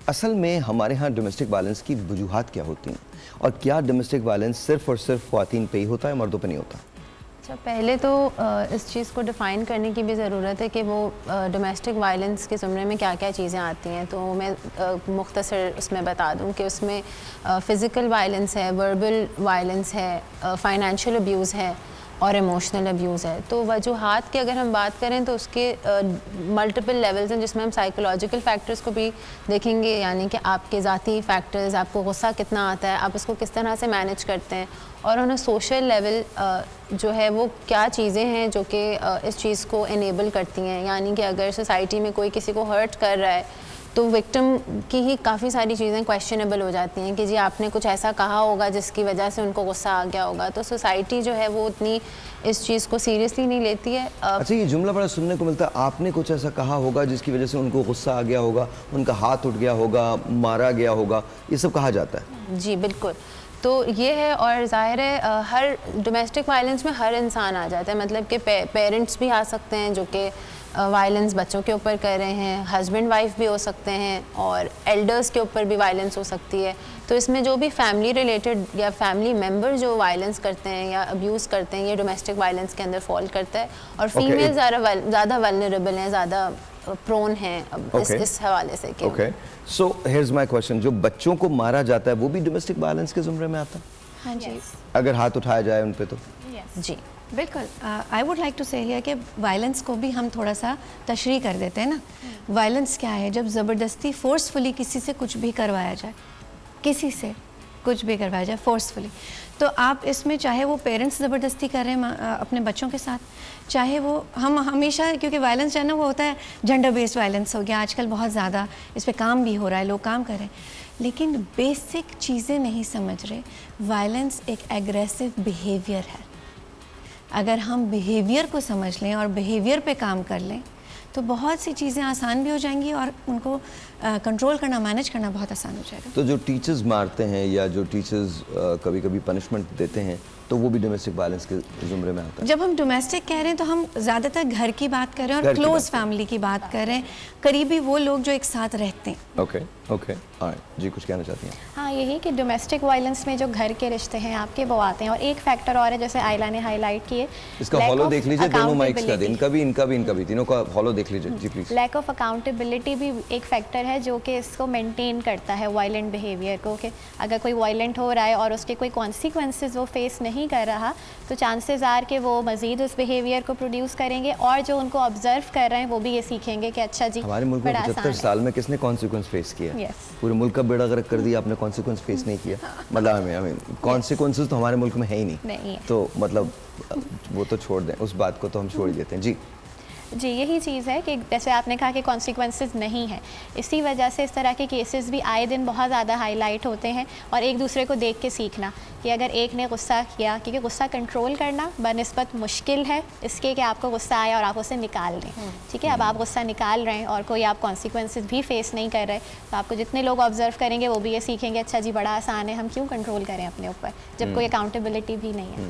اصل میں ہمارے ہاں ڈومیسٹک وائلنس کی وجوہات کیا ہوتی ہیں اور کیا ڈومیسٹک وائلنس صرف اور صرف خواتین پہ ہی ہوتا ہے, مردوں پہ نہیں ہوتا؟ اچھا, پہلے تو اس چیز کو ڈیفائن کرنے کی بھی ضرورت ہے کہ وہ ڈومیسٹک وائلنس کے زمرے میں کیا کیا چیزیں آتی ہیں. تو میں مختصر اس میں بتا دوں کہ اس میں فزیکل وائلنس ہے, وربل وائلنس ہے, فائنینشیل ابیوز ہے اور ایموشنل ابیوز ہے. تو وجوہات کی اگر ہم بات کریں تو اس کے ملٹیپل لیولز ہیں جس میں ہم سائیکولوجیکل فیکٹرز کو بھی دیکھیں گے, یعنی کہ آپ کے ذاتی فیکٹرز, آپ کو غصہ کتنا آتا ہے, آپ اس کو کس طرح سے مینیج کرتے ہیں, اور انہیں سوشل لیول جو ہے وہ کیا چیزیں ہیں جو کہ اس چیز کو انیبل کرتی ہیں. یعنی کہ اگر سوسائٹی میں کوئی کسی کو ہرٹ کر رہا ہے تو وکٹم کی ہی کافی ساری چیزیں کویشچنیبل ہو جاتی ہیں کہ جی آپ نے کچھ ایسا کہا ہوگا جس کی وجہ سے ان کو غصہ آ گیا ہوگا. تو سوسائٹی جو ہے وہ اتنی اس چیز کو سیریسلی نہیں لیتی ہے. اچھا, یہ جملہ بڑا سننے کو ملتا ہے, آپ نے کچھ ایسا کہا ہوگا جس کی وجہ سے ان کو غصہ آ گیا ہوگا, ان کا ہاتھ اٹھ گیا ہوگا, مارا گیا ہوگا, یہ سب کہا جاتا ہے. جی بالکل, تو یہ ہے. اور ظاہر ہے ہر ڈومیسٹک وائلنس میں ہر انسان آ جاتا ہے, مطلب کہ پیرنٹس بھی آ سکتے ہیں جو کہ وائلنس بچوں کے اوپر کر رہے ہیں, ہسبینڈ وائف بھی ہو سکتے ہیں, اور ایلڈرز کے اوپر بھی وائلنس ہو سکتی ہے. تو اس میں جو بھی فیملی ریلیٹڈ یا فیملی ممبر جو وائلنس کرتے ہیں یا ابیوز کرتے ہیں, یہ ڈومیسٹک وائلنس کے اندر فال کرتا ہے. اور فیمیل زیادہ ولنریبل ہیں, زیادہ پرون ہیں اس حوالے سے. اوکے, سو ہیئرز مائی کویسچن, جو بچوں کو مارا جاتا ہے وہ بھی ڈومیسٹک وائلنس کے زمرے میں آتا ہے؟ ہاں جی, اگر ہاتھ اٹھایا جائے ان پہ تو جی بالکل. آئی ووڈ لائک ٹو سے ہیئر کہ وائلنس کو بھی ہم تھوڑا سا تشریح کر دیتے ہیں نا. وائلنس کیا ہے؟ جب زبردستی فورسفلی کسی سے کچھ بھی کروایا جائے, کسی سے کچھ بھی کروایا جائے فورسفلی. تو آپ اس میں چاہے وہ پیرنٹس زبردستی کر رہے ہیں اپنے بچوں کے ساتھ, چاہے وہ ہم ہمیشہ, کیونکہ وائلنس جو ہے نا وہ ہوتا ہے جنڈر بیسڈ وائلنس ہو گیا آج کل, بہت زیادہ اس پہ کام بھی ہو رہا ہے, لوگ کام کر رہے ہیں, لیکن بیسک چیزیں نہیں سمجھ رہے. وائلنس ایک ایگریسو بیہیویئر ہے. اگر ہم بیہیویئر کو سمجھ لیں اور بیہیویئر پہ کام کر لیں تو بہت سی چیزیں آسان بھی ہو جائیں گی اور ان کو کنٹرول کرنا, مینیج کرنا بہت آسان ہو جائے گا. تو جو ٹیچرز مارتے ہیں یا جو ٹیچرز کبھی کبھی پنشمنٹ دیتے ہیں تو وہ بھی ڈومیسٹک وائلنس کے زمرے میں آتا ہے؟ جب ہم ڈومیسٹک کہہ رہے ہیں تو ہم زیادہ تر گھر کی بات کر رہے ہیں اور کلوز فیملی کی بات کر رہے ہیں, قریبی وہ لوگ جو ایک ساتھ رہتے ہیں. اوکے اوکے, جی کچھ کہنا چاہتی ہیں؟ ہاں, یہی کہ ڈومیسٹک وائلنس میں جو گھر کے رشتے ہیں آپ کے وہ آتے ہیں, اور ایک فیکٹر اور ہے جیسے آئلہ نے ہائی لائٹ کیے, اس کا ہالو دیکھ لیجیے, دونوں مائکس کا, ان کا بھی تینوں کا ہالو دیکھ لیجیے جی پلیز. لیک آف اکاؤنٹیبلٹی بھی ایک فیکٹر ہے جو کہ اس کو مینٹین کرتا ہے وائلنٹ بیہیویئر کو, کہ اگر کوئی وائلنٹ ہو رہا ہے اور اس کے کوئی کانسیکوینسز وہ فیس نہیں کر رہا تو چانسز آر کہ وہ مزید اس بیہیویئر کو پروڈیوس کریں گے, اور جو ان کو آبزرو کر رہے ہیں وہ بھی یہ سیکھیں گے کہ اچھا جی ہمارے ملک میں 75 سال میں کس نے کانسیکوینس فیس کیا؟ پورے ملک کا بیڑا غرق کر دیا آپ نے, کانسیکوینس فیس نہیں کیا. مطلب ہمیں کانسیکوینسز تو ہمارے ملک میں ہے ہی نہیں, تو مطلب وہ تو چھوڑ دیں, اس بات کو تو ہم چھوڑ ہی دیتے ہیں. جی یہی چیز ہے کہ جیسے آپ نے کہا کہ کانسیکوینسز نہیں ہیں, اسی وجہ سے اس طرح کے کیسز بھی آئے دن بہت زیادہ ہائی لائٹ ہوتے ہیں. اور ایک دوسرے کو دیکھ کے سیکھنا کہ اگر ایک نے غصہ کیا, کیونکہ غصہ کنٹرول کرنا بنسبت مشکل ہے اس کے کہ آپ کو غصہ آیا اور آپ اسے نکال دیں, ٹھیک ہے. اب آپ غصہ نکال رہے ہیں اور کوئی آپ کانسیکوینسز بھی فیس نہیں کر رہے, تو آپ کو جتنے لوگ آبزرو کریں گے وہ بھی یہ سیکھیں گے اچھا جی بڑا آسان ہے, ہم کیوں کنٹرول کریں اپنے اوپر جب کوئی اکاؤنٹیبلٹی بھی نہیں ہے.